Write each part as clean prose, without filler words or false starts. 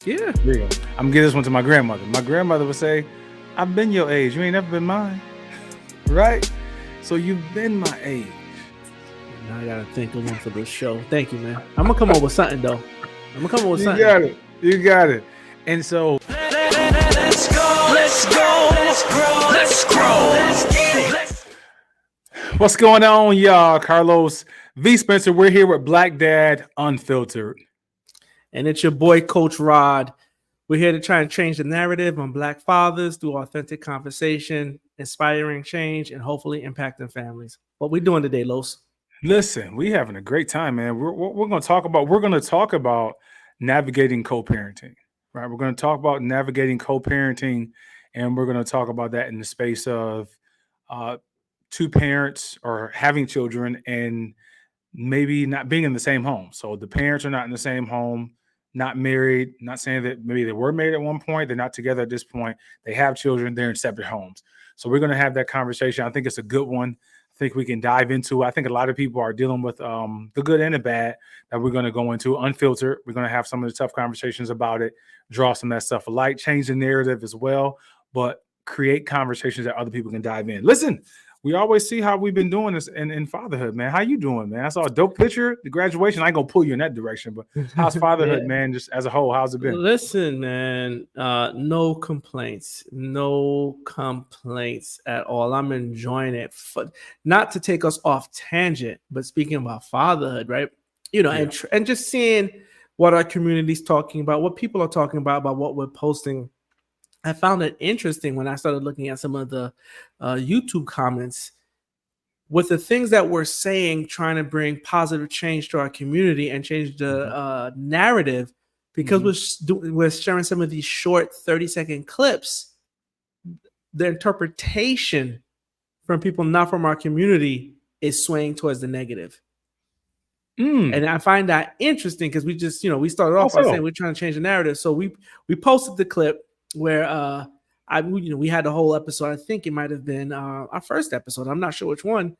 Yeah. There you go. I'm gonna give this one to my grandmother. My grandmother would say, "I've been your age. You ain't never been mine, right? So you've been my age." Now I gotta think of one for this show. Thank you, man. I'm gonna come up with something though. I'm gonna come up with You something. got it. You got it. And so, Let's go, let's go, let's grow, let's grow, let's get it. what's going on, y'all? Carlos V. Spencer. We're here with Black Dad Unfiltered. And it's your boy, Coach Rod. We're here to try and change the narrative on Black fathers through authentic conversation, inspiring change, and hopefully impacting families. What we doing today, Los? Listen, we having a great time, man. We're going to talk about navigating co-parenting, right? We're going to talk about navigating co-parenting, and we're going to talk about that in the space of uh, two parents or having children and maybe not being in the same home. So the parents are not in the same home, not married, not saying that maybe they were married at one point, they're not together at this point. They have children, they're in separate homes. So we're going to have that conversation. I think it's a good one. I think we can dive into. I think a lot of people are dealing with the good and the bad that we're going to go into unfiltered. We're going to have some of the tough conversations about it, draw some of that stuff light, change the narrative as well, but create conversations that other people can dive in. Listen, we always see how we've been doing this in fatherhood, man. How you doing, man? I saw a dope picture, the graduation. I ain't gonna pull you in that direction, but how's fatherhood, Yeah. man? Just as a whole, how's it been? Listen, man, no complaints. No complaints at all. I'm enjoying it. Not to take us off tangent, but speaking about fatherhood, right? You know, Yeah. and just seeing what our community's talking about, what people are talking about what we're posting. I found it interesting when I started looking at some of the YouTube comments with the things that we're saying, trying to bring positive change to our community and change the narrative, because we're sharing some of these short 30-second clips. The interpretation from people not from our community is swaying towards the negative. And I find that interesting because we just, we started off by saying we're trying to change the narrative. So we posted the clip where we had the whole episode. I think it might have been our first episode. I'm not sure which one.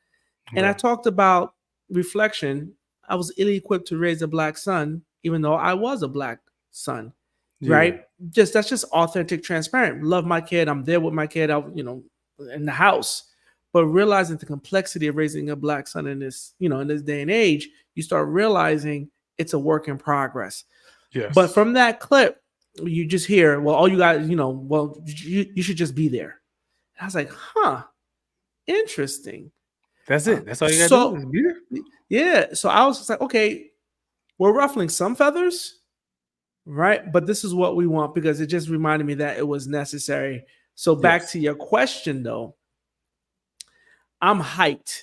And I talked about reflection. I was ill-equipped to raise a Black son, even though I was a Black son, right? That's just authentic, transparent. Love my kid. I'm there with my kid out, in the house. But realizing the complexity of raising a Black son in this, in this day and age, you start realizing it's a work in progress. Yes. But from that clip, you just hear, well, all you guys, you should just be there. And I was like, interesting. That's it. That's all you gotta do is be there. Yeah. So I was just like, okay, we're ruffling some feathers, right? But this is what we want because it just reminded me that it was necessary. So back to your question, though, I'm hyped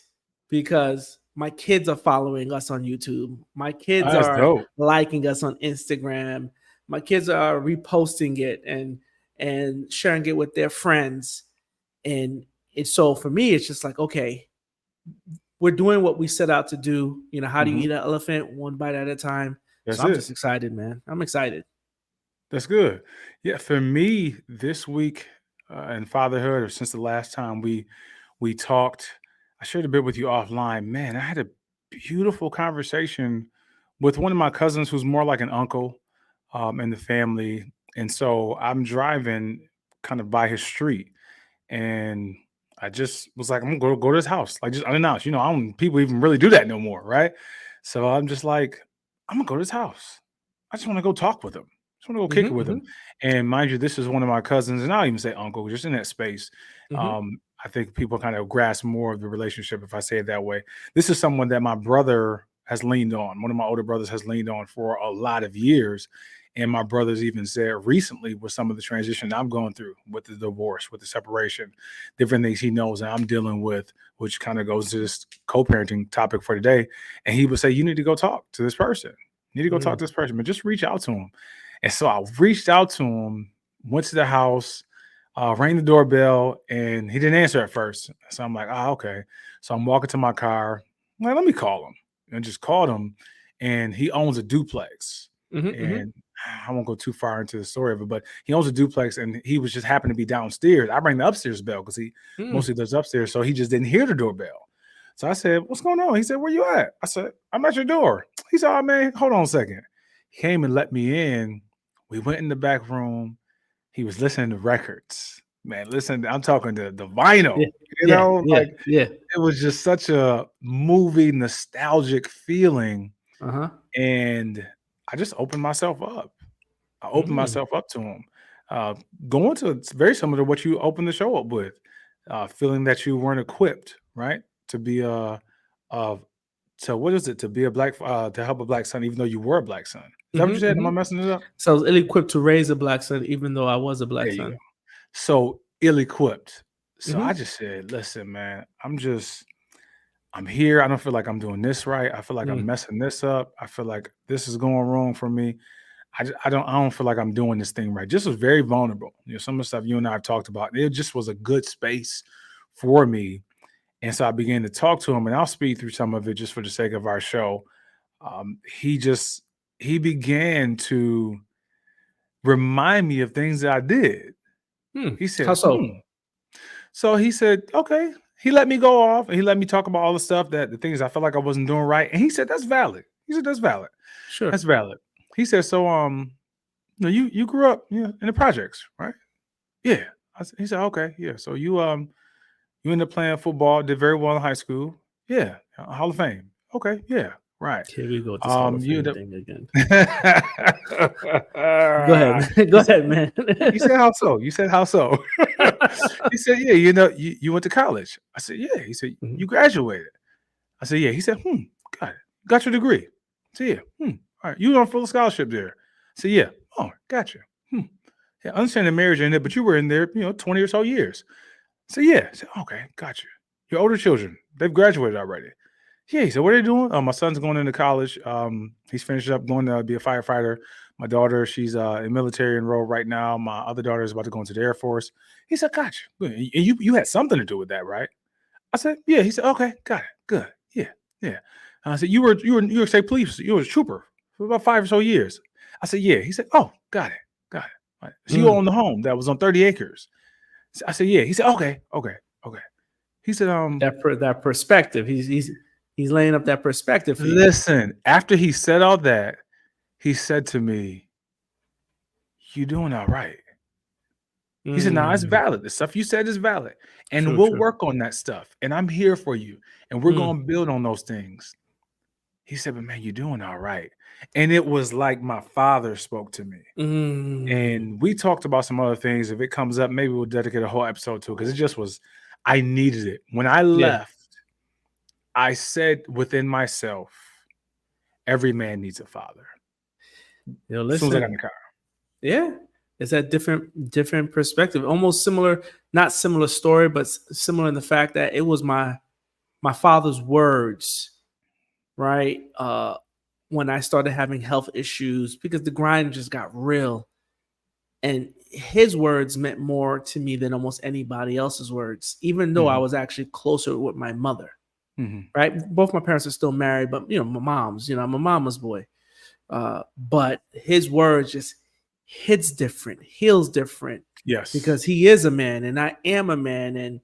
because my kids are following us on YouTube. My kids are liking us on Instagram. My kids are reposting it and sharing it with their friends. And so for me, it's just like, okay, we're doing what we set out to do. How do you eat an elephant? One bite at a time. So I'm just excited, man. I'm excited. That's good. Yeah, for me this week in fatherhood, or since the last time we talked, I shared a bit with you offline. Man, I had a beautiful conversation with one of my cousins who's more like an uncle in the family. And so I'm driving kind of by his street, and I just was like, I'm gonna go to his house, like just unannounced. I don't people even really do that no more, right? So I'm just like, I'm gonna go to his house. I just want to go talk with him. Just want to go kick it with him. And mind you, this is one of my cousins, and I'll even say uncle, just in that space. I think people kind of grasp more of the relationship if I say it that way. This is someone that my brother has leaned on. One of my older brothers has leaned on for a lot of years. And my brothers even said recently with some of the transition I'm going through with the divorce, with the separation, different things he knows and I'm dealing with, which kind of goes to this co-parenting topic for today. And he would say, you need to go talk to this person. You need to go talk to this person, but just reach out to him. And so I reached out to him, went to the house, rang the doorbell, and he didn't answer at first. So I'm like, okay. So I'm walking to my car. I'm like, let me call him. And just called him. And he owns a duplex. And I won't go too far into the story of it, but he owns a duplex and he was just happened to be downstairs. I rang the upstairs bell because he mostly does upstairs. So he just didn't hear the doorbell. So I said, what's going on? He said, where you at? I said, I'm at your door. He said, oh man, hold on a second. He came and let me in. We went in the back room. He was listening to records. Man, listen, I'm talking to the Yeah. vinyl, Yeah. Yeah. like Yeah. it was just such a movie nostalgic feeling. Uh-huh. And I just opened myself up. I opened Mm. myself up to him. Uh, Going to it's very similar to what you opened the show up with, feeling that you weren't equipped, right, to be a so what is it to be a black to help a black son, even though you were a black son? Is that what you Mhm. said? Am I Mhm. messing it up? So I was ill-equipped to raise a black son, even though I was a black There you go. son. So ill-equipped. So I Mhm. just said, listen, man, I'm here. I don't feel like I'm doing this right. I feel like I'm Mm. messing this up. I feel like this is going wrong for me. I don't feel like I'm doing this thing right. Just was very vulnerable. Some of the stuff you and I have talked about, it just was a good space for me. And so I began to talk to him, and I'll speed through some of it just for the sake of our show. He began to remind me of things that I did. Hmm. He How said, so? So he said, okay. He let me go off, and he let me talk about all the stuff the things I felt like I wasn't doing right. And he said, that's valid. He said, that's valid. Sure. That's valid. He said, so you grew up in the projects, right? Yeah. He said, okay, yeah. So you ended up playing football, did very well in high school. Yeah, Hall of Fame. Okay, yeah, right. Here we go with this Hall of You Fame end up. thing again. Go ahead, man. Go ahead, man. You said how so? You said how so? He said, yeah, you went to college. I said, yeah. He said, Mhm. you graduated. I said, yeah. He said, got it. Got your degree. I said, yeah. All right. You were on full scholarship there. I said, yeah. Oh, gotcha. Yeah, I understand the marriage ended, but you were in there, 20 or so years. So yeah. I said, okay, gotcha. Your older children, they've graduated already. Yeah. He said, what are they doing? Oh, my son's going into college. He's finished up going to be a firefighter. My daughter, she's in military enrolled right now. My other daughter is about to go into the Air Force. He said, gotcha. Good. And you had something to do with that, right? I said, yeah. He said, okay, got it. Good. Yeah. Yeah. And I said, you were state police. You were a trooper for about 5 or so years. I said, yeah. He said, oh, got it. Got it. Right. So you Mm. own the home that was on 30 acres. I said, yeah. He said, okay. He said, That perspective. He's laying up that perspective for you. listen, after he said all that, he said to me, you doing all right. He said, "No, it's Mm. valid. The stuff you said is valid, and True, we'll true. work on that stuff. And I'm here for you, and we're Mm. gonna build on those things." He said, "But man, you're doing all right." And it was like my father spoke to me. Mm. And we talked about some other things. If it comes up, maybe we'll dedicate a whole episode to it because it just was, I needed it. When I Yeah. left, I said within myself, every man needs a father. Yo, As soon as I got in listen. the car. Yeah. It's that different perspective. Almost similar, not similar story, but similar in the fact that it was my father's words, right? When I started having health issues because the grind just got real. And his words meant more to me than almost anybody else's words, even though I Mhm, was actually closer with my mother, mhm. right? Both my parents are still married, but my mom's, I'm a mama's boy. But his words just hits different, heals different Yes. because he is a man and I am a man. And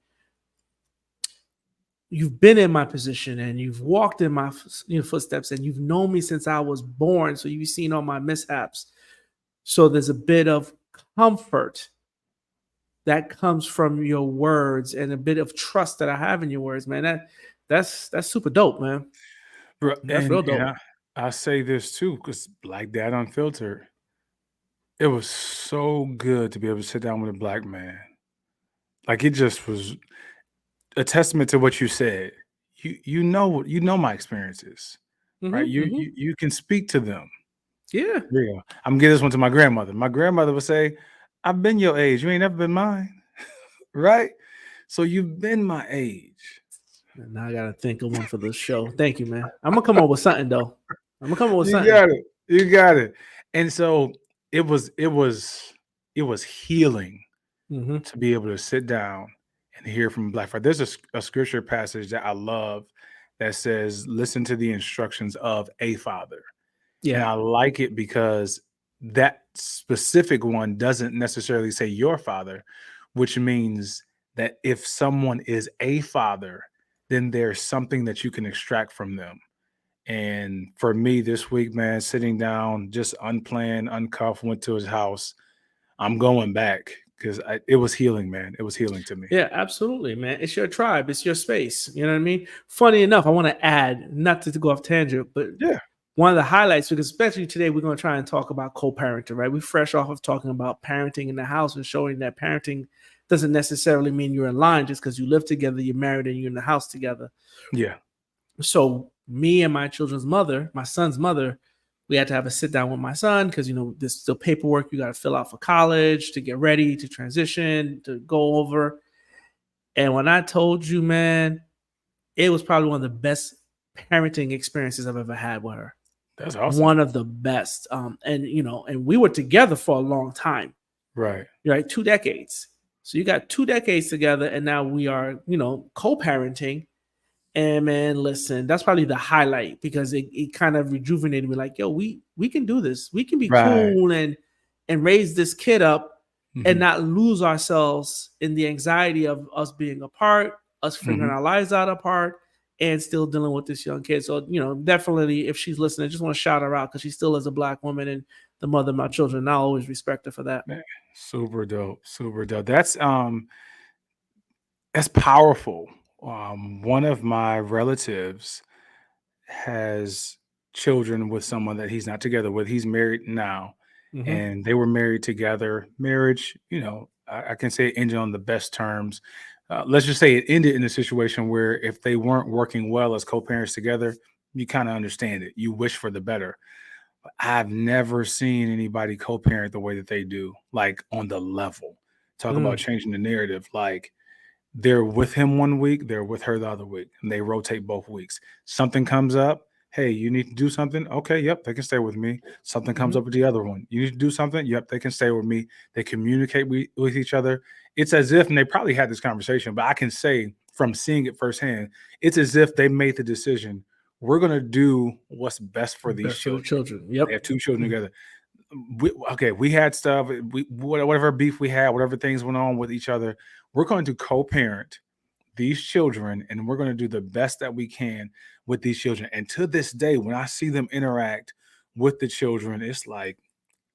you've been in my position and you've walked in my footsteps and you've known me since I was born. So you've seen all my mishaps. So there's a bit of comfort that comes from your words and a bit of trust that I have in your words, man. That's super dope, man. Bro, That's and real dope. I say this too, because like that Unfiltered, it was so good to be able to sit down with a black man. Like it just was a testament to what you said. You know my experiences, right? Hmm. You can speak to them. Yeah. There you go. I'm gonna give this one to my grandmother. My grandmother would say, "I've been your age. You ain't never been mine, right? So you've been my age." Now I gotta think of one for the show. Thank you, man. I'm gonna come up with something though. I'm gonna come up with You something. got it. You got it. And so it was healing Hmm. to be able to sit down and hear from Black Father. There's a scripture passage that I love that says, "Listen to the instructions of a father." And Yeah. I like it because that specific one doesn't necessarily say your father, which means that if someone is a father, then there's something that you can extract from them. And for me this week, man, sitting down, just unplanned, uncuffed, went to his house. I'm going back because it was healing, man. It was healing to me. Yeah, absolutely, man. It's your tribe. It's your space. You know what I mean? Funny enough, I want to add, not to go off tangent, but Yeah. one of the highlights, because especially today, we're going to try and talk about co-parenting, right? We're fresh off of talking about parenting in the house and showing that parenting doesn't necessarily mean you're in line just because you live together, you're married, and you're in the house together. Yeah. So me and my children's mother, my son's mother, we had to have a sit down with my son because, you know, there's still paperwork you got to fill out for college, to get ready, to transition, to go over. And when I told you, man, it was probably one of the best parenting experiences I've ever had with her. That's awesome. One of the best. And you know, and we were together for a long time, Right. right? 2 decades. So you got 2 decades together, and now we are, you know, co-parenting. And man, listen, that's probably the highlight because it kind of rejuvenated me. Like, yo, we can do this. We can be Right. cool and raise this kid up and Mhm. not lose ourselves in the anxiety of us being apart, us figuring Mhm. our lives out apart, and still dealing with this young kid. So, you know, definitely if she's listening, I just want to shout her out because she still is a Black woman and the mother of my children. And I'll always respect her for that. Man, super dope. Super dope. That's powerful. One of my relatives has children with someone that he's not together with. He's married now, Mm-hmm. and they were married together. Marriage, I can say it ended on the best terms. Let's just say it ended in a situation where if they weren't working well as co-parents together, you kind of understand it. You wish for the better. I've never seen anybody co-parent the way that they do, like on the level. Talk about changing the narrative. Like they're with him one week, they're with her the other week, and they rotate both weeks. Something comes up. Hey, you need to do something? Okay, yep, they can stay with me. Something comes Mm-hmm. up with the other one. You need to do something? Yep, they can stay with me. They communicate with each other. It's as if, and they probably had this conversation, but I can say from seeing it firsthand, it's as if they made the decision. We're going to do what's best for these Best for the children. children. Yep. They have 2 children together. We had stuff. Whatever beef we had, whatever things went on with each other, we're going to co-parent these children, and we're going to do the best that we can with these children. And to this day, when I see them interact with the children, it's like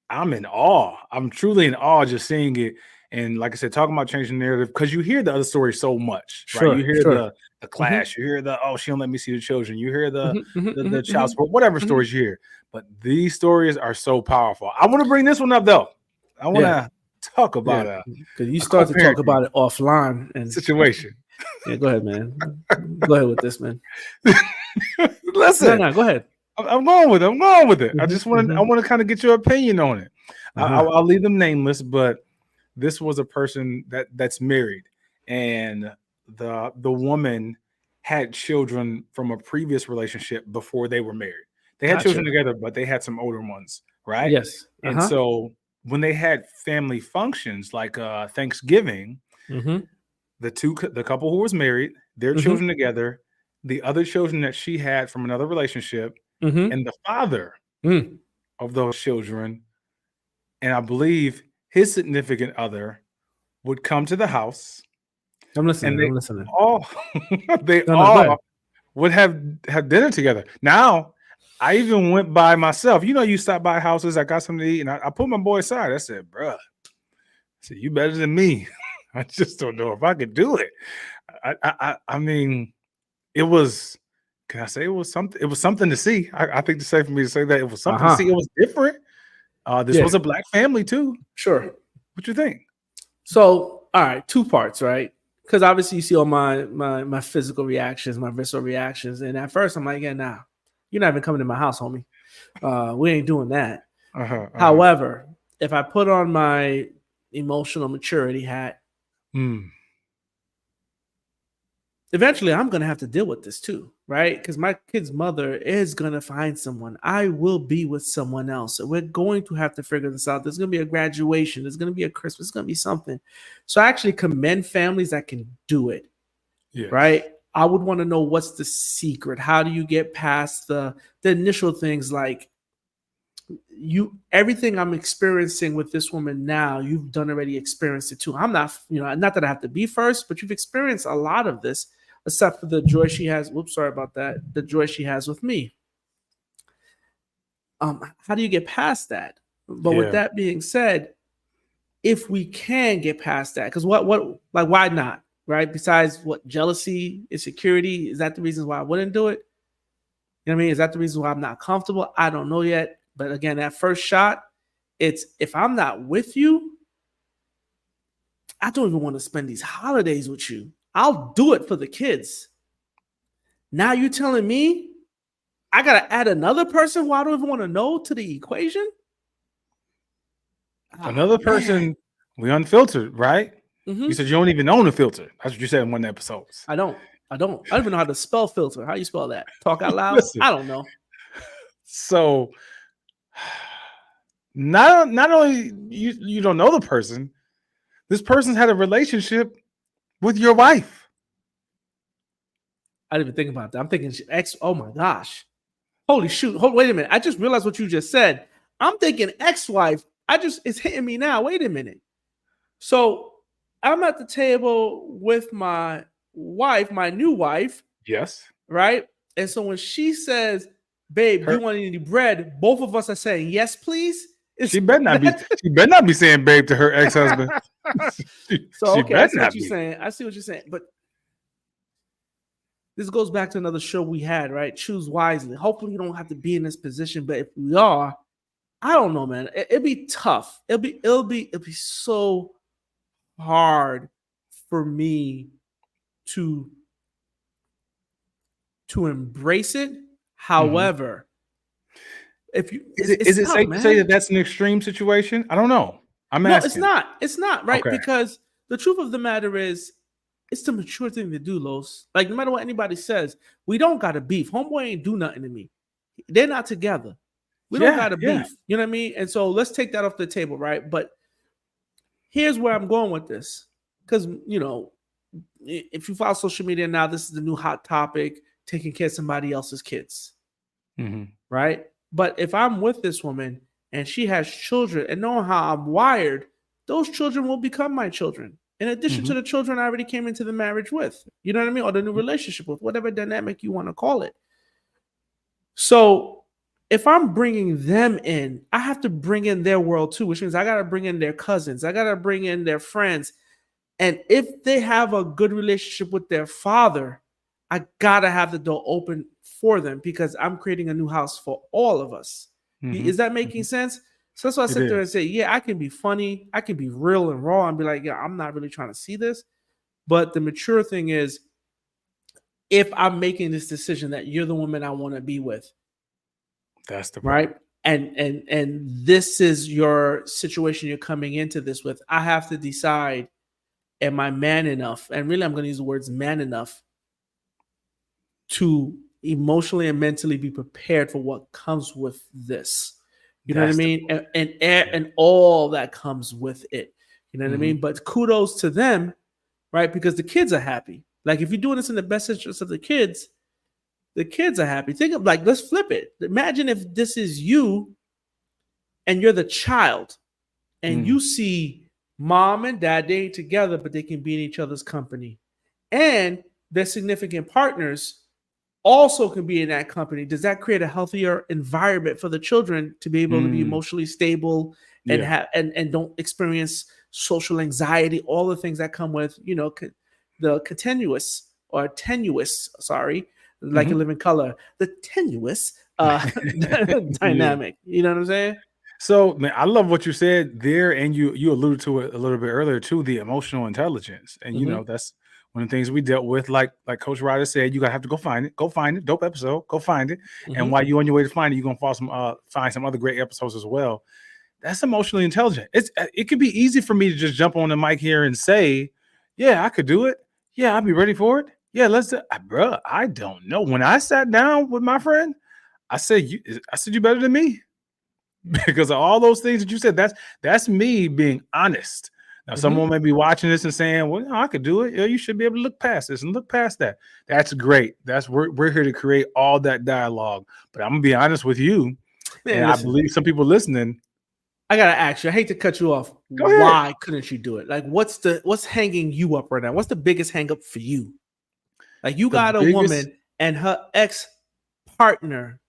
I'm in awe. I'm truly in awe just seeing it. And like I said, talking about changing the narrative, because you hear the other stories so much, right? You hear the clash, you hear the, oh, she don't let me see the children, you hear the child support, whatever stories you hear. But these stories are so powerful. I want to bring this one up though. I want to talk about because you start to talk about it offline and situation. Yeah, go ahead, man. Go ahead with this, man. Listen, no, go ahead. I'm going with it. I'm going with it. I just want to. I want to kind of get your opinion on it. I'll leave them nameless, but this was a person that's married, and the woman had children from a previous relationship before they were married. They had children together, but they had some older ones, right? Yes. And so when they had family functions like Thanksgiving, the couple who was married, their children together, the other children that she had from another relationship, and the father of those children, and I believe his significant other would come to the house. I'm listening. And they all would have dinner together. Now, I even went by myself. You stop by houses, I got something to eat, and I put my boy aside. I said, bruh, you better than me. I just don't know if I could do it. I mean, it was, can I say it was something? It was something to see. I think it's safe for me to say that it was something to see. It was different. This was a Black family too. Sure. What you think? So, all right, 2 parts, right? Because obviously you see all my physical reactions, my visceral reactions. And at first I'm like, yeah, nah, you're not even coming to my house, homie. We ain't doing that. However, if I put on my emotional maturity hat, eventually I'm going to have to deal with this too, right? Because my kid's mother is going to find someone. I will be with someone else. So we're going to have to figure this out. There's going to be a graduation. There's going to be a Christmas. There's going to be something. So I actually commend families that can do it, right? I would want to know what's the secret. How do you get past the initial things like everything I'm experiencing with this woman now, you've already experienced it too. I'm not, not that I have to be first, but you've experienced a lot of this, except for the joy she has. Whoops, sorry about that. The joy she has with me. How do you get past that? But with Yeah. that being said, if we can get past that, because like why not? Right? Besides what jealousy, insecurity, is that the reasons why I wouldn't do it? You know what I mean? Is that the reason why I'm not comfortable? I don't know yet. But again, that first shot, it's if I'm not with you, I don't even want to spend these holidays with you. I'll do it for the kids. Now you're telling me I gotta add another person who I don't even want to know to the equation? Another person, we unfiltered, right? Mm-hmm. You said you don't even own a filter. That's what you said in one of the episodes. I don't even know how to spell filter. How you spell that? Talk out loud? Listen. I don't know. So not only you don't know the person, this person's had a relationship with your wife. I didn't even think about that. I'm thinking ex. Oh my gosh. Holy shoot. Wait a minute. I just realized what you just said. I'm thinking ex-wife. It's hitting me now. Wait a minute. So I'm at the table with my wife, my new wife, Yes. right? And so when she says, babe, do you want any bread? Both of us are saying, yes, please. She better not be saying babe to her ex-husband. So okay, I see what you're saying. I see what you're saying. But this goes back to another show we had, right? Choose wisely. Hopefully you don't have to be in this position, but if we are, I don't know, man. It'd be tough. It'll be so hard for me to embrace it. However, if you is it tough, safe man. to say that that's an extreme situation? I don't know. No, it's not. It's not, right? Okay. Because the truth of the matter is, it's the mature thing to do, Los. Like, no matter what anybody says, we don't got to beef. Homeboy ain't do nothing to me. They're not together. We don't got to beef. You know what I mean? And so let's take that off the table, right? But here's where I'm going with this. Because, you know, if you follow social media now, this is the new hot topic, taking care of somebody else's kids. Mm-hmm. Right? But if I'm with this woman and she has children and knowing how I'm wired, those children will become my children. In addition to the children I already came into the marriage with, you know what I mean? Or the new relationship with, whatever dynamic you want to call it. So if I'm bringing them in, I have to bring in their world too, which means I got to bring in their cousins. I got to bring in their friends. And if they have a good relationship with their father, I got to have the door open for them because I'm creating a new house for all of us. Is that making sense? So that's why I sit there and say, yeah, I can be funny. I can be real and raw and be like, yeah, I'm not really trying to see this. But the mature thing is, if I'm making this decision that you're the woman I want to be with, that's the right. And this is your situation you're coming into this with. I have to decide, am I man enough? And really, I'm going to use the words man enough to emotionally and mentally be prepared for what comes with this. You know what I mean? And all that comes with it. You know what I mean? But kudos to them, right? Because the kids are happy. Like if you're doing this in the best interest of the kids are happy. Think of like, let's flip it. Imagine if this is you and you're the child and you see mom and dad, they ain't together, but they can be in each other's company. And their significant partners also can be in that company. Does that create a healthier environment for the children to be able to be emotionally stable and have and don't experience social anxiety, all the things that come with, you know, the tenuous, like a living color, the tenuous dynamic. You know what I'm saying? So, man, I love what you said there, and you alluded to it a little bit earlier too, the emotional intelligence, and you know that's one of the things we dealt with. Like Coach Ryder said, you gotta have to go find it. Dope episode. Go find it. And while you're on your way to find it, you're gonna find some other great episodes as well. That's emotionally intelligent. It could be easy for me to just jump on the mic here and say, yeah, I could do it. Yeah, I'll be ready for it. Yeah, let's do it. Bro, I don't know. When I sat down with my friend, I said you better than me. Because of all those things that you said, that's me being honest. Now, someone may be watching this and saying, well, I could do it. Yeah, you should be able to look past this and look past that. That's great. We're here to create all that dialogue. But I'm gonna be honest with you. Man, and listen, I believe some people listening. I gotta ask you, I hate to cut you off. Why couldn't you do it? Like, what's hanging you up right now? What's the biggest hang up for you? Like you got a woman and her ex-partner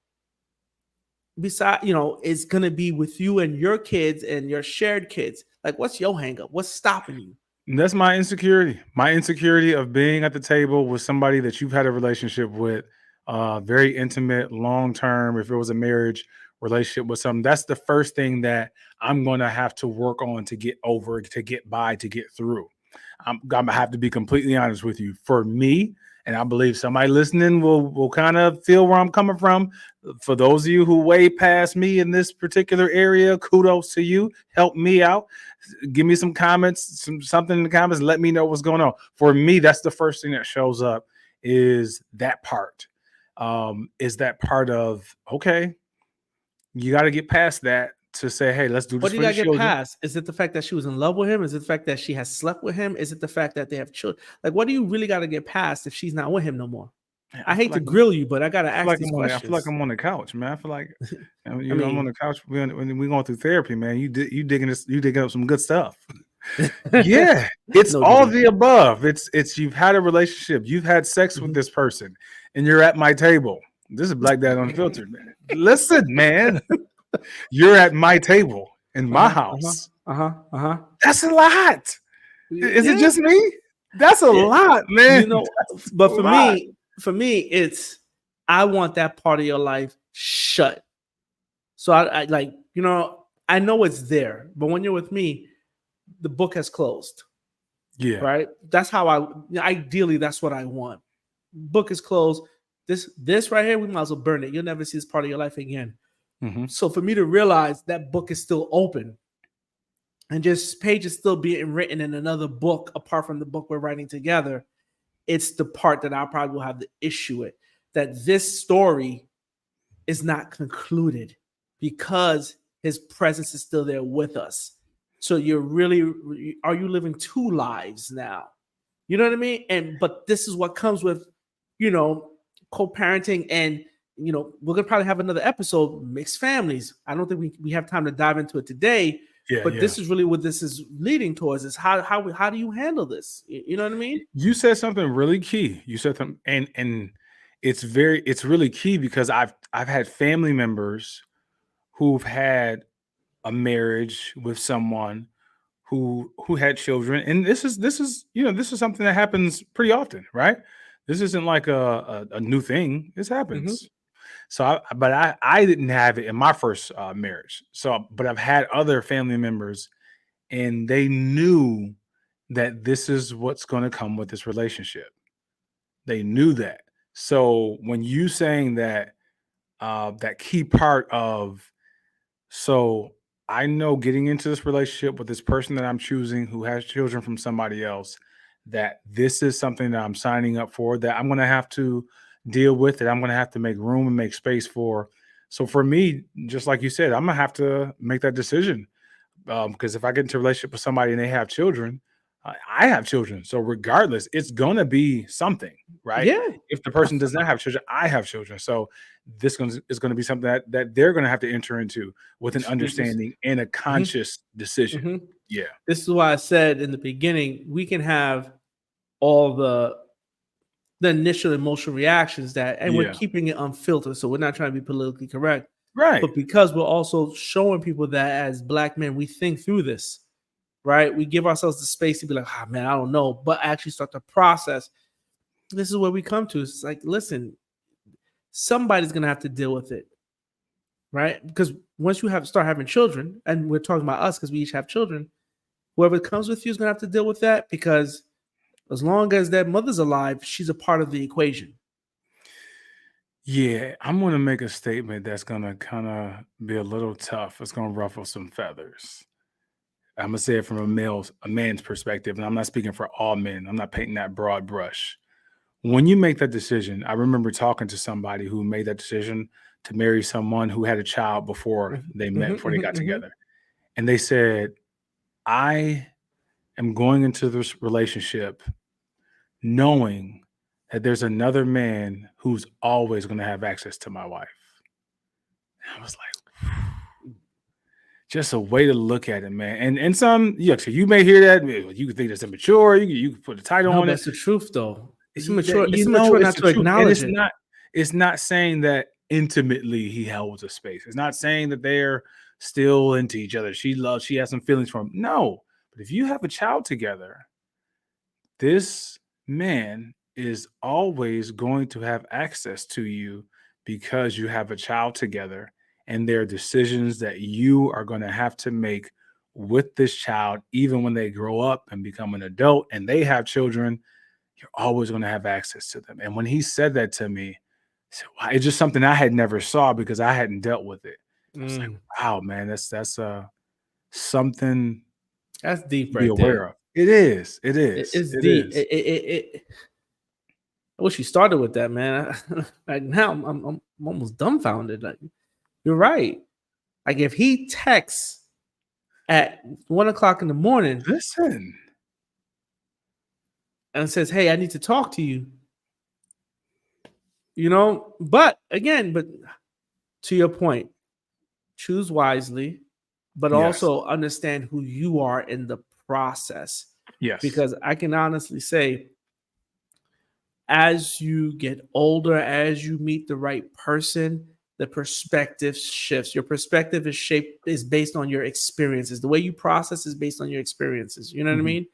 beside, is gonna be with you and your kids and your shared kids? Like, what's your hang up? What's stopping you? And that's my insecurity. My insecurity of being at the table with somebody that you've had a relationship with, very intimate, long term. If it was a marriage relationship with something, that's the first thing that I'm going to have to work on to get over, to get by, to get through. I'm gonna have to be completely honest with you. For me, and I believe somebody listening will kind of feel where I'm coming from. For those of you who way past me in this particular area, kudos to you. Help me out. Give me some comments, something in the comments. Let me know what's going on. For me, that's the first thing that shows up is that part. Is that part of, okay, you got to get past that to say, hey, let's do What this do you for the gotta get children. past? Is it the fact that she was in love with him? Is it the fact that she has slept with him? Is it the fact that they have children? Like, what do you really gotta get past if she's not with him no more? Man, I feel hate to like grill you, but I gotta I feel ask like these I feel like questions. I'm on the couch, man. I feel like I I'm on mean, the couch when we going through therapy, man. You digging up some good stuff. Yeah, it's no all of diddy. the above. It's you've had a relationship, you've had sex with Mhm. this person, and you're at my table. This is Black Dad Unfiltered, man. Listen, man, you're at my table in my Uh-huh, uh-huh, house. uh-huh, uh-huh. That's a lot. Is it Yeah, just me? That's a yeah. lot, man. That's But a lot. for me, it's I want that part of your life shut. So I like, I know it's there, but when you're with me, the book has closed. Yeah. Right? That's how ideally that's what I want. Book is closed. This right here, we might as well burn it. You'll never see this part of your life again. Mm-hmm. So for me to realize that book is still open and just pages still being written in another book apart from the book we're writing together, it's the part that I probably will have the issue with. That this story is not concluded because his presence is still there with us. So are you living two lives now? You know what I mean? But this is what comes with, you know, co-parenting, and we're gonna probably have another episode, mixed families. I don't think we have time to dive into it today, Yeah, but yeah. this is really what this is leading towards, is how do you handle this? You know what I mean? You said something really key. You said something, and it's really key because I've had family members who've had a marriage with someone who had children, and this is this is something that happens pretty often, right? This isn't like a new thing. This Mm-hmm. happens. So, I didn't have it in my first marriage. So, but I've had other family members, and they knew that this is what's going to come with this relationship. They knew that. So when you saying that, that key part of, so I know getting into this relationship with this person that I'm choosing who has children from somebody else, that this is something that I'm signing up for, that I'm going to have to deal with, that I'm going to have to make room and make space for. So for me, just like you said, I'm going to have to make that decision, because if I get into a relationship with somebody and they have children, I have children. So regardless, it's gonna be something, right? Yeah. If the person does not have children, I have children. So is going to be something that they're going to have to enter into with an understanding and a Mhm, conscious decision. mhm. Yeah, This is why I said in the beginning, we can have all the initial emotional reactions, and we're yeah, keeping it unfiltered. So we're not trying to be politically correct, right. but because we're also showing people that as Black men, we think through this, right? We give ourselves the space to be like, ah, man, I don't know, but actually start to process. This is where we come to. It's like, listen, somebody's gonna have to deal with it, right? Because once you start having children, and we're talking about us because we each have children, whoever comes with you is gonna have to deal with that, because as long as that mother's alive, she's a part of the equation. Yeah, I'm going to make a statement that's going to kind of be a little tough. It's going to ruffle some feathers. I'm gonna say it from a man's perspective, and I'm not speaking for all men. I'm not painting that broad brush. When you make that decision, I remember talking to somebody who made that decision to marry someone who had a child before Mhm, they met, mhm, before they got mhm, mhm. together. And they said, I am going into this relationship knowing that there's another man who's always going to have access to my wife. And I was like, just a way to look at it, man. And some, yeah, so you may hear that, you could think that's immature. You can put a title No, on but it. it's the truth, though. It's That immature. It's you know immature it's not the to truth, and acknowledge it. it's not saying that intimately he holds a space. It's not saying that they're still into each other. She has some feelings for him. No, but if you have a child together, this man is always going to have access to you because you have a child together, and there are decisions that you are going to have to make with this child, even when they grow up and become an adult and they have children. You're always going to have access to them. And when he said that to me, I said, wow, it's just something I had never saw because I hadn't dealt with it. I was like, wow, man, that's something That's deep to be right aware there. of. It is. It It- is. it's It deep. is. I wish you started with that, man. Like now, I'm almost dumbfounded. Like you're right. Like if he texts at 1 o'clock in the morning Listen. and says, "Hey, I need to talk to you," you know. But again, but to your point, choose wisely, but Yes. also understand who you are in the process. Yes. Because I can honestly say, as you get older, as you meet the right person, the perspective shifts. Your perspective is based on your experiences. The way you process is based on your experiences. You know what I mean?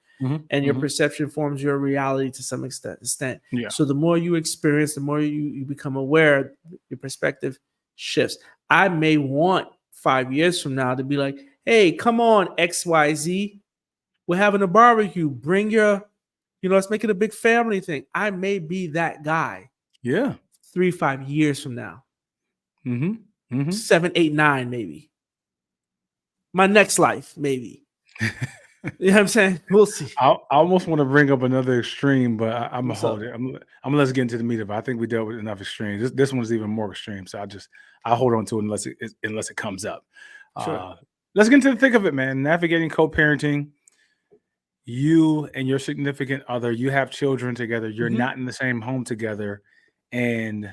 And your perception forms your reality to some extent. Yeah. So the more you experience, the more you become aware, your perspective shifts. I may want 5 years from now to be like, hey, come on, XYZ. We're having a barbecue. Bring your, let's make it a big family thing. I may be that guy Yeah. 3-5 years from now. Mm-hmm. Mm-hmm. 7, 8, 9, maybe. My next life, maybe. You know what I'm saying? We'll see. I almost want to bring up another extreme, but I'm gonna What's hold up? it. I'm gonna let's get into the meat of it. I think we dealt with enough extremes. This one's even more extreme, so I'll hold on to it unless it comes up. Sure. Let's get into the thick of it, man. Navigating co-parenting. You and your significant other, you have children together. You're Mhm. not in the same home together, and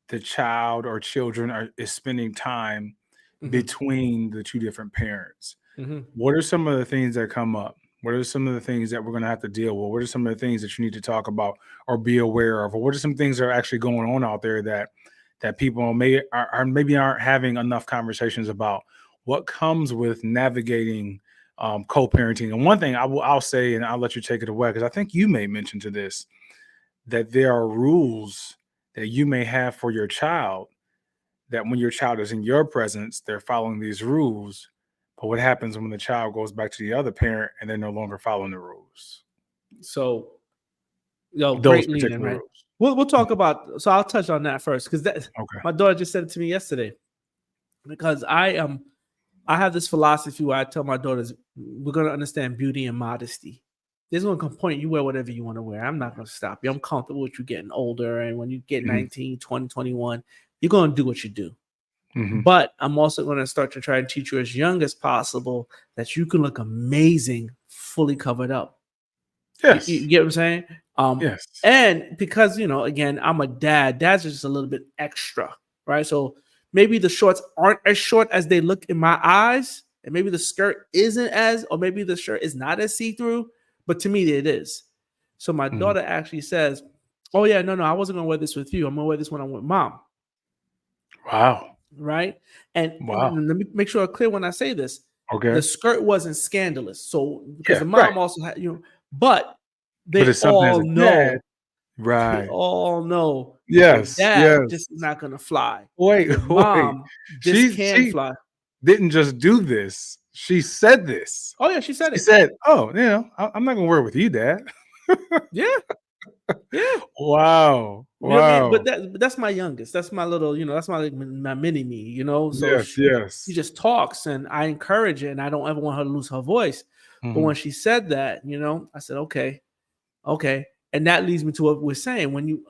the child or children is spending time Mhm. between the two different parents. Mhm. What are some of the things that come up? What are some of the things that we're going to have to deal with? What are some of the things that you need to talk about or be aware of? Or what are some things that are actually going on out there that people maybe aren't having enough conversations about? What comes with navigating co-parenting? And one thing I'll say, and I'll let you take it away, because I think you may mention to this that there are rules that you may have for your child, that when your child is in your presence, they're following these rules. But what happens when the child goes back to the other parent and they're no longer following the rules? So, Those great lead in, particular right? rules. We'll talk about. So I'll touch on that first because Okay. my daughter just said it to me yesterday. Because I have this philosophy where I tell my daughters we're gonna understand beauty and modesty. There's gonna come a point you wear whatever you want to wear. I'm not gonna stop you. I'm comfortable with you getting older, and when you get 19, 20, 21, you're gonna do what you do. Mm-hmm. But I'm also going to start to try and teach you as young as possible that you can look amazing fully covered up. Yes. You get what I'm saying? Yes. And because, again, I'm a dad, dads are just a little bit extra, right? So maybe the shorts aren't as short as they look in my eyes, and maybe the skirt isn't or maybe the shirt is not as see-through, but to me it is. So my Mhm. daughter actually says, oh yeah, no, I wasn't going to wear this with you. I'm going to wear this when I'm with mom. Wow. Right. And Wow. let me make sure I'm clear when I say this. Okay. The skirt wasn't scandalous. So because Yeah, the right. mom also had, but But they it's something as all a dad. know, they Right. all know with Yes. dad, Yes. this is not gonna fly. Wait, With wait. mom, this She can fly. didn't just do this. She said this. Oh yeah, she said She it. said, "Oh, I'm not gonna wear it with you, Dad." Yeah, yeah. Wow. You know what I mean? But Wow. that's my youngest. That's my little, that's my mini me, So Yes. she Yes. just talks and I encourage it and I don't ever want her to lose her voice. But Mhm. when she said that, I said, okay. And that leads me to what we're saying. When you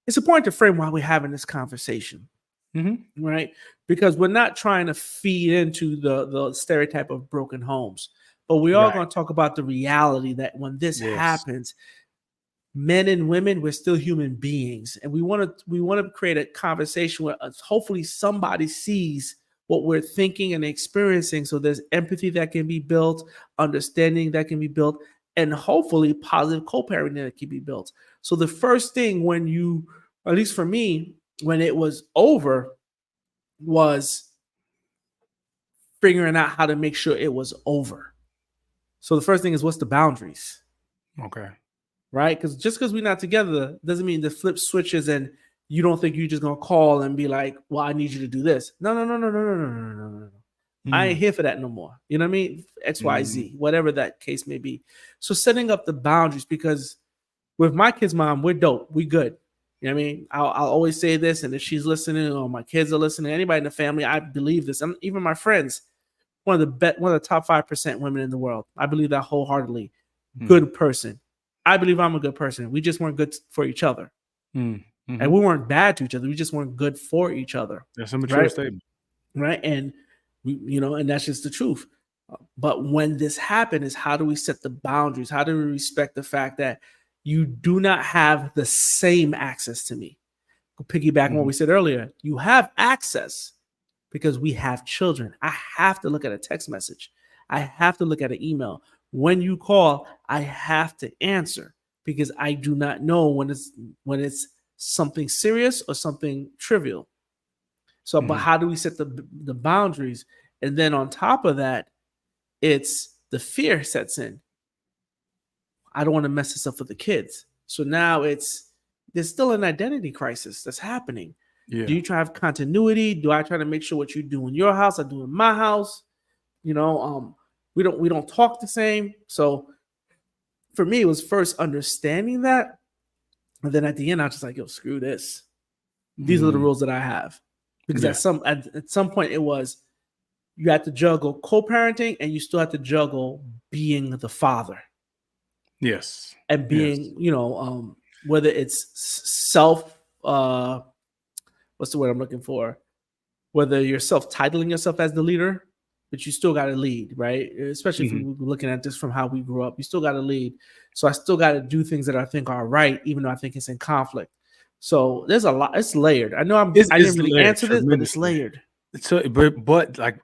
it's important to frame why we're having this conversation. Mhm. Right? Because we're not trying to feed into the stereotype of broken homes, but we are Right. going to talk about the reality that when this Yes. happens, men and women, we're still human beings, and we want to create a conversation where hopefully somebody sees what we're thinking and experiencing, so there's empathy that can be built, understanding that can be built, and hopefully positive co-parenting that can be built. So the first thing when you, at least for me, when it was over was figuring out how to make sure it was over. So the first thing is, what's the boundaries, Okay. right? Because just because we're not together doesn't mean the flip switches and you don't think you're just gonna call and be like, "Well, I need you to do this." No, no, no, no, no, no, no, no, no, no. I ain't Mm, here for that no more. You know what I mean? X, Y, mm, Z, whatever that case may be. So setting up the boundaries, because with my kid's mom, we're dope. We good. You know what I mean? I'll always say this, and if she's listening or my kids are listening, anybody in the family, I believe this. Even my friends, one of the top 5% women in the world. I believe that wholeheartedly. mm, Good person. I believe I'm a good person. We just weren't good for each other, mm, and mhm. we weren't bad to each other. We just weren't good for each other, That's a mature right? statement. Right, and and that's just the truth. But when this happened, is how do we set the boundaries? How do we respect the fact that you do not have the same access to me? Piggyback on what Mhm, we said earlier, you have access because we have children. I have to look at a text message. I have to look at an email. When you call, I have to answer because I do not know when it's something serious or something trivial. So, but mhm. how do we set the boundaries? And then on top of that, it's the fear sets in. I don't want to mess this up for the kids. So now there's still an identity crisis that's happening. Do Yeah. you try to have continuity? Do I try to make sure what you do in your house, I do in my house? You know, we don't talk the same. So for me, it was first understanding that, and then at the end, I was just like, yo, screw this. These are the Mm, rules that I have. Because yeah. at some point it was you had to juggle co-parenting and you still had to juggle being the father Yes. and Yes. being, whether it's self what's the word I'm looking for? Whether you're self-titling yourself as the leader, but you still got to lead, right? Especially if Mhm. we're looking at this from how we grew up, you still got to lead. So I still got to do things that I think are right, even though I think it's in conflict. So there's a lot. It's layered. I know I It's didn't really layered answer this, but it's tremendously. layered. So, but like,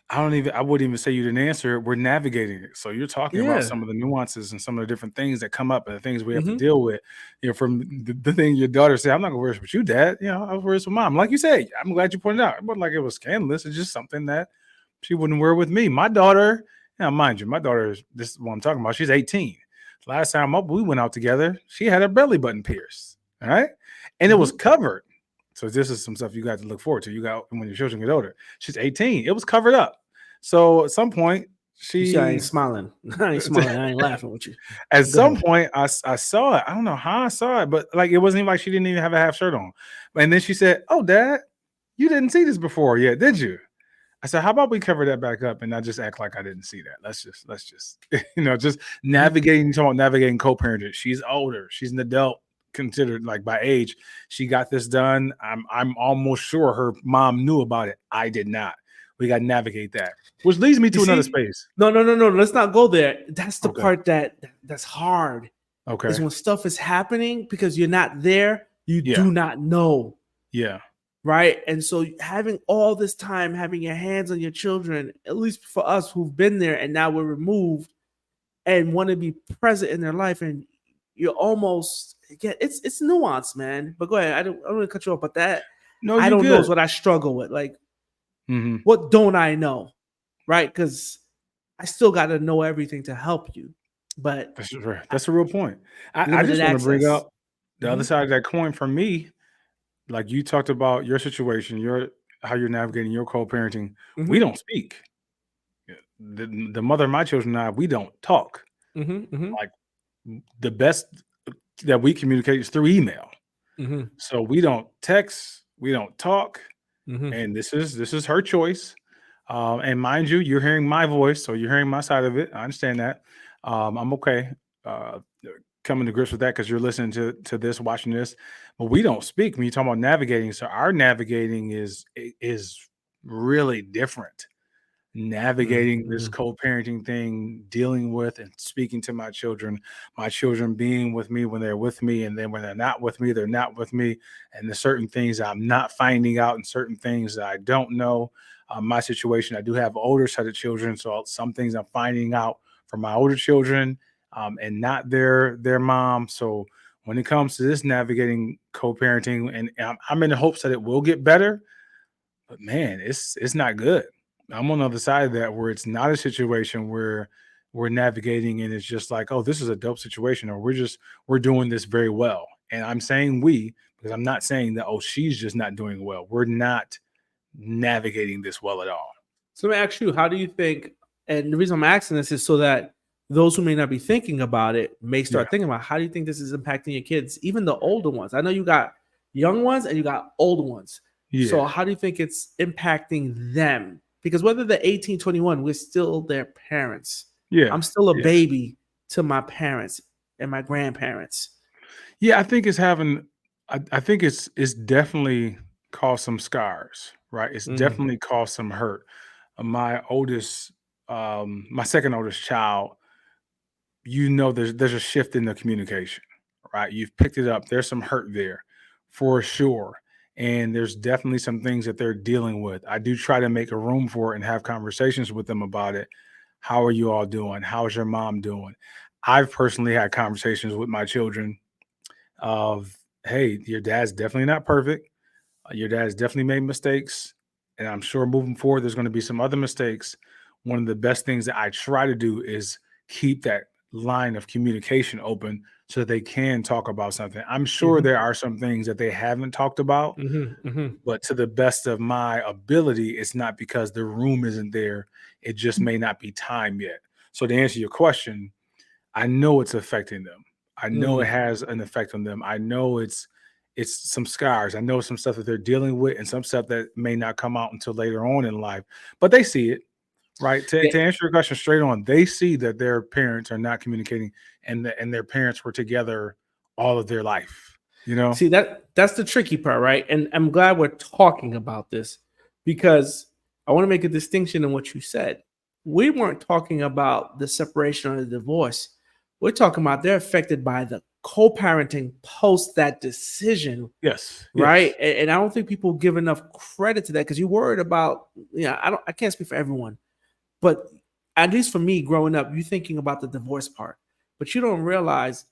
I wouldn't even say you didn't answer it. We're navigating it. So you're talking about Yeah. some of the nuances and some of the different things that come up and the things we have to Hmm. deal with. From the thing your daughter said, I'm not gonna wear this with you, Dad. I was wearing this with Mom. Like you said, I'm glad you pointed out. It wasn't like it was scandalous. It's just something that she wouldn't wear with me. My daughter, mind you, my daughter is this is what I'm talking about. She's 18. Last time we went out together, she had her belly button pierced. All right. And it was Hmm. covered. So this is some stuff you got to look forward to. You got when your children get older. She's 18. It was covered up. So at some point, You see, I ain't she smiling. I ain't smiling. I ain't laughing with you. at Go some ahead. point I saw it. I don't know how I saw it, but like it wasn't even like she didn't even have a half shirt on. And then she said, "Oh, Dad, you didn't see this before yet, did you?" I said, "How about we cover that back up and not just act like I didn't see that? Let's just just Hmm. navigating. Talking about navigating co-parenting. She's older. She's an adult, considered like by age. She got this done. I'm almost sure her mom knew about it. I did not. We got to navigate that, which leads me You to another see? space. No, no, no, no. Let's not go there. That's the Okay. part that's hard. Is Okay. when stuff is happening because you're not there, you Yeah. do not know, Yeah. right? And so having all this time, having your hands on your children, at least for us who've been there and now we're removed and want to be present in their life, and you're almost it's nuance, man. But go ahead. I don't want to cut you off, but that No, I you don't know is good. what I struggle with. Like, Hmm. what don't I know? Right? Because I still got to know everything to help you. But That's right. I, That's a real point. I limited just want to bring access. up the other Hmm. side of that coin for me. Like you talked about your situation, your how you're navigating your co-parenting. We Hmm. don't speak. Yeah, the mother of my children and I, we don't talk. Hmm. Hmm. Like the best that we communicate is through email. Hmm. So we don't text, we don't talk, Hmm. and this is her choice. And mind you, you're hearing my voice, so you're hearing my side of it. I understand that. I'm okay uh, coming to grips with that because you're listening to this, watching this, but we don't speak when you talk about navigating. So our navigating is really different. Navigating this Hmm. co-parenting thing, dealing with and speaking to my children being with me when they're with me, and then when they're not with me, they're not with me, and there's certain things I'm not finding out and certain things that I don't know. My situation, I do have older set of children, so some things I'm finding out from my older children, and not their mom. So when it comes to this navigating co-parenting, and I'm in the hopes that it will get better, but man, it's not good. I'm on the other side of that, where it's not a situation where we're navigating and it's just like, oh, this is a dope situation, or we're doing this very well. And I'm saying we, because I'm not saying that, oh, she's just not doing well. We're not navigating this well at all. So let me ask you, how do you think? And the reason I'm asking this is so that those who may not be thinking about it may start thinking about, how do you think this is impacting your kids, even the older ones? I know you got young ones and you got older ones. So Yeah. how do you think it's impacting them? Because whether they're 18, 21, we're still their parents. Yeah. I'm still a Yeah. baby to my parents and my grandparents. Yeah, I think it's having. I think it's definitely caused some scars, right? It's definitely caused some hurt. My oldest, my second oldest child, there's a shift in the communication, right? You've picked it up. There's some hurt there, for sure, and there's definitely some things that they're dealing with. I do try to make a room for it and have conversations with them about it. How are you all doing? How's your mom doing? I've personally had conversations with my children of, hey, your dad's definitely not perfect. Your dad's definitely made mistakes. And I'm sure moving forward, there's going to be some other mistakes. One of the best things that I try to do is keep that line of communication open so that they can talk about something. I'm sure there are some things that they haven't talked about, but to the best of my ability, it's not because the room isn't there. It just may not be time yet. So to answer your question, I know it's affecting them. I know it has an effect on them. I know it's some scars. I know some stuff that they're dealing with and some stuff that may not come out until later on in life. But they see it, right? To answer your question straight on, they see that their parents are not communicating and their parents were together all of their life, you know? See, that's the tricky part, right? And I'm glad we're talking about this, because I want to make a distinction in what you said. We weren't talking about the separation or the divorce. We're talking about they're affected by the co-parenting post that decision, Yes. right? Yes. And I don't think people give enough credit to that, because you're worried about, I can't speak for everyone, but at least for me growing up, you're thinking about the divorce part, but you don't realize,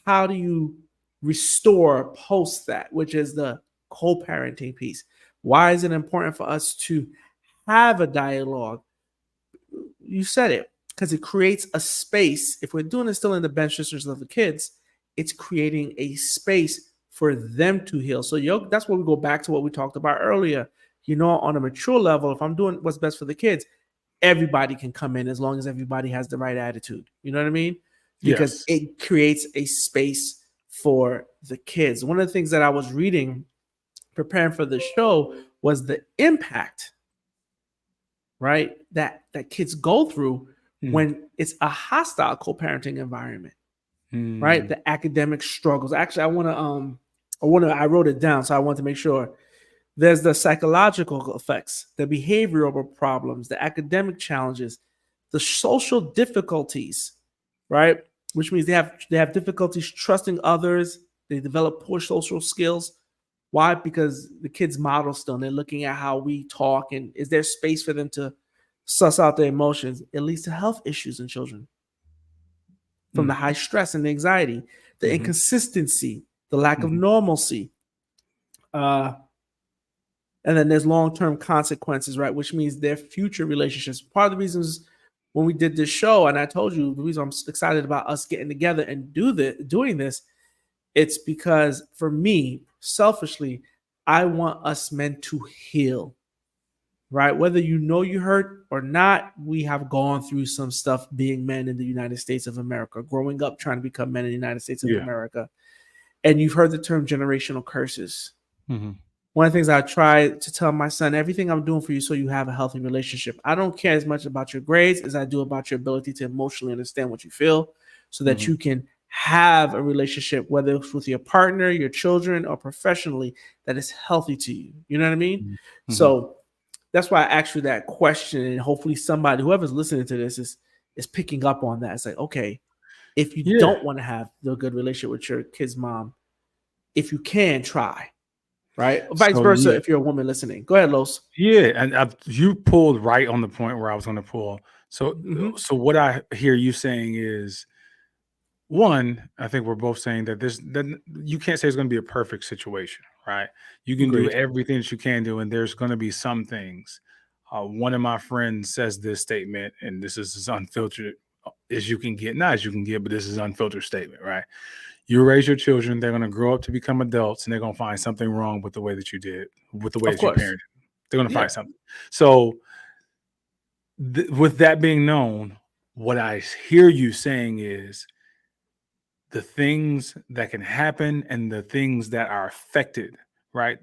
how do you restore post that, which is the co-parenting piece? Why is it important for us to have a dialogue? You said it, because it creates a space. If we're doing it still in the best interest of the kids, it's creating a space for them to heal. So that's where we go back to what we talked about earlier. On a mature level, if I'm doing what's best for the kids, everybody can come in as long as everybody has the right attitude. You know what I mean? Because Yes. it creates a space for the kids. One of the things that I was reading, preparing for the show, was the impact, right, that kids go through when it's a hostile co-parenting environment, right? The academic struggles. Actually, I wrote it down, so I want to make sure. There's the psychological effects, the behavioral problems, the academic challenges, the social difficulties, right? Which means they have difficulties trusting others. They develop poor social skills. Why? Because the kids model still, and they're looking at how we talk, and is there space for them to suss out their emotions? It leads to health issues in children from the high stress and the anxiety, the inconsistency, the lack of normalcy. And then there's long-term consequences, right? Which means their future relationships. Part of the reasons when we did this show, and I told you the reason I'm excited about us getting together and doing this, it's because for me, selfishly, I want us men to heal, right? Whether you hurt or not, we have gone through some stuff being men in the United States of America, growing up trying to become men in the United States of America. And you've heard the term generational curses. One of the things I try to tell my son, everything I'm doing for you so you have a healthy relationship. I don't care as much about your grades as I do about your ability to emotionally understand what you feel, so that you can have a relationship, whether it's with your partner, your children, or professionally, that is healthy to you. You know what I mean? So that's why I asked you that question, and hopefully somebody, whoever's listening to this, is picking up on that. It's like, okay, if you don't want to have the good relationship with your kid's mom, if you can, try. Right? Vice versa, if you're a woman listening. Go ahead, Los. Yeah, and you pulled right on the point where I was going to pull. So what I hear you saying is One, I think we're both saying that you can't say it's going to be a perfect situation, right? You can do Agreed. everything that you can do, and there's going to be some things. One of my friends says this statement, and this is as unfiltered as you can get, not as you can get, but this is an unfiltered statement, right? You raise your children, they're going to grow up to become adults, and they're going to find something wrong with the way that you did, with the way Of that you course. parented. They're going to Yeah. find something. So, with that being known, what I hear you saying is the things that can happen and the things that are affected, right?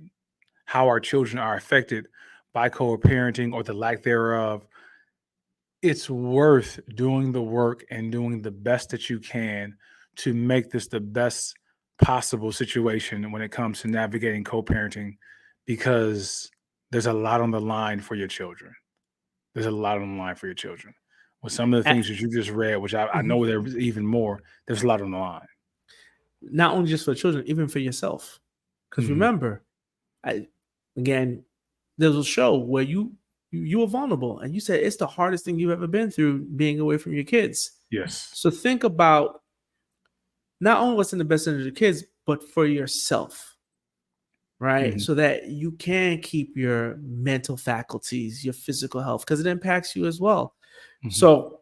How our children are affected by co-parenting or the lack thereof. It's worth doing the work and doing the best that you can to make this the best possible situation when it comes to navigating co-parenting, because there's a lot on the line for your children. There's a lot on the line for your children. With some of the A- things that you just read, which I Mhm. know there's even more, there's a lot on the line. Not only just for children, even for yourself. Because Mhm. remember, I again, there was a show where you were vulnerable and you said it's the hardest thing you've ever been through being away from your kids. Yes. So think about not only what's in the best interest of the kids, but for yourself, right? Mhm. So that you can keep your mental faculties, your physical health, because it impacts you as well. Mhm. So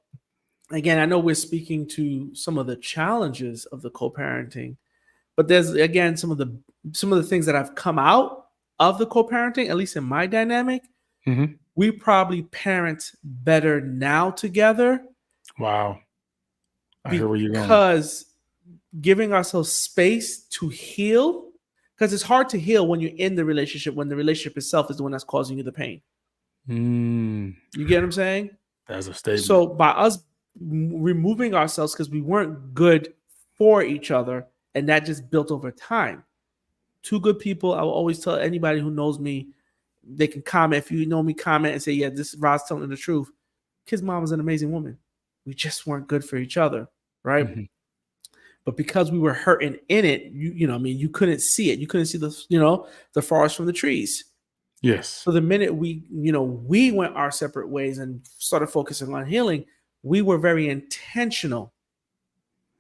again, I know we're speaking to some of the challenges of the co-parenting, but there's again some of the things that have come out of the co-parenting, at least in my dynamic. Mhm. We probably parent better now together Wow. I hear where you're going. because giving ourselves space to heal, because it's hard to heal when you're in the relationship when the relationship itself is the one that's causing you the pain. Mm, You get what I'm saying? that's a statement. So by us removing ourselves because we weren't good for each other, and that just built over time. Two good people. I will always tell anybody who knows me, they can comment. If you know me, comment and say, "Yeah, this is Rod's telling the truth." Kid's mom was an amazing woman. We just weren't good for each other, right? Mhm. But because we were hurting in it, I mean, you couldn't see it. You couldn't see the forest from the trees. Yes. So the minute we went our separate ways and started focusing on healing, we were very intentional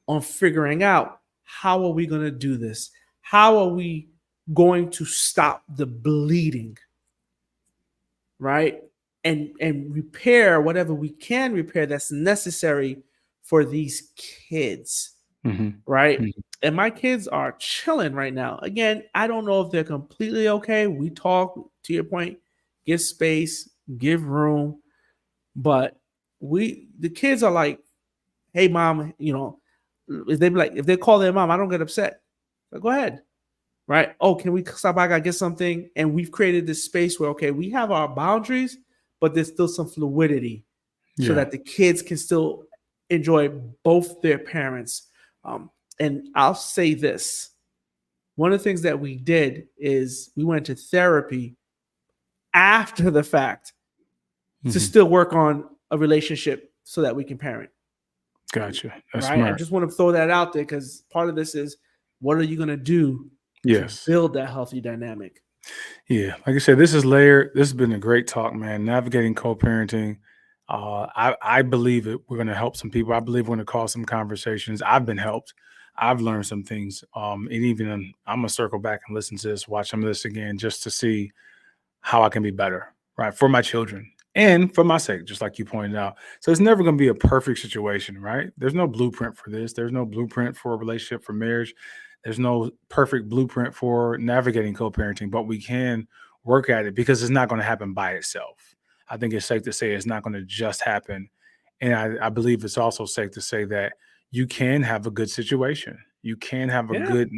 on figuring out how are we going to do this? How are we going to stop the bleeding, right? And repair whatever we can repair that's necessary for these kids, Mhm. right? Mhm. And my kids are chilling right now. Again, I don't know if they're completely okay. We talk, to your point, give space, give room, but the kids are like, "Hey, mom, if they call their mom, I don't get upset. Like, go ahead, right? Oh, can we stop by? I gotta get something." And we've created this space where okay, we have our boundaries, but there's still some fluidity, so Yeah. that the kids can still enjoy both their parents. Um, and I'll say this: one of the things that we did is we went to therapy after the fact to Mhm. still work on a relationship so that we can parent. Gotcha. That's Right? I smart. just want to throw that out there because part of this is what are you going to do to Yes. build that healthy dynamic? Yeah. Like I said, this is layered. This has been a great talk, man. Navigating co-parenting. I believe it. We're going to help some people. I believe we're going to cause some conversations. I've been helped. I've learned some things. And even I'm gonna circle back and listen to this, watch some of this again, just to see how I can be better, right? For my children and for my sake, just like you pointed out. So it's never going to be a perfect situation, right? There's no blueprint for this. There's no blueprint for a relationship, for marriage. There's no perfect blueprint for navigating co-parenting, but we can work at it because it's not going to happen by itself. I think it's safe to say it's not going to just happen. And I believe it's also safe to say that you can have a good situation. You can have a Yeah. good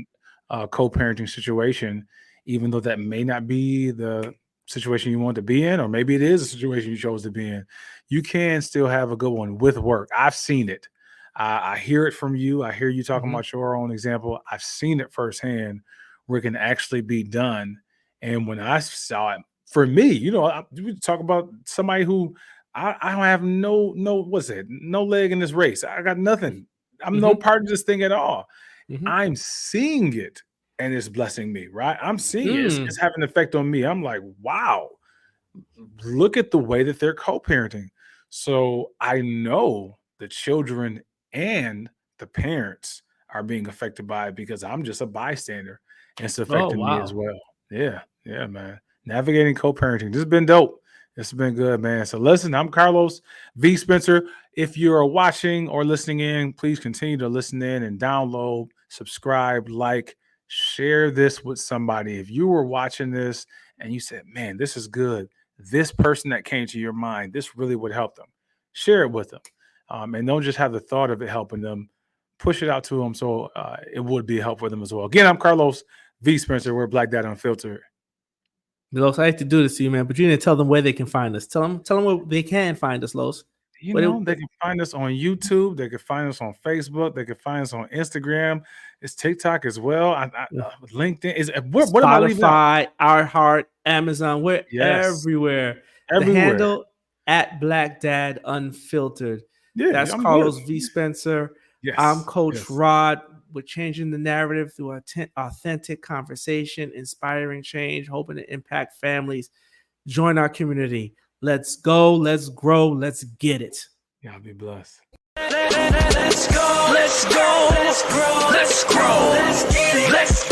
co-parenting situation, even though that may not be the situation you want to be in, or maybe it is a situation you chose to be in. You can still have a good one with work. I've seen it. I hear it from you. I hear you talking Mhm. about your own example. I've seen it firsthand where it can actually be done. And when I saw it, for me, we talk about somebody who I don't have what's it? No leg in this race. I got nothing. I'm no Mhm. part of this thing at all. Mhm. I'm seeing it and it's blessing me, right? I'm seeing it. It's Mm. having an effect on me. I'm like, wow, look at the way that they're co-parenting. So I know the children and the parents are being affected by it because I'm just a bystander and it's Oh, affecting me as wow. well. Yeah, yeah, man. Navigating co-parenting. This has been dope. This has been good, man. So listen, I'm Carlos V. Spencer. If you are watching or listening in, please continue to listen in and download, subscribe, like, share this with somebody. If you were watching this and you said, man, this is good, this person that came to your mind, this really would help them, share it with them. And don't just have the thought of it helping them, push it out to them so it would be a help for them as well. Again, I'm Carlos V. Spencer. We're Black Dad Unfiltered. Los, I hate to do this to you, man, but you need to tell them where they can find us. Tell them where they can find us, Los. You Where know, they- they can find us on YouTube. They can find us on Facebook. They can find us on Instagram. It's TikTok as well. LinkedIn. What am I leaving out? Spotify, iHeart, Amazon, we're Yes, everywhere. The everywhere. handle at Black Dad Unfiltered. Yeah, That's I'm Carlos good. V. Spencer. Yes, I'm Coach yes. Rod. We're changing the narrative through authentic conversation, inspiring change, hoping to impact families. Join our community. Let's go. Let's grow. Let's get it. Y'all be blessed. Let's go, let's go, let's grow, let's grow, let's get it, let's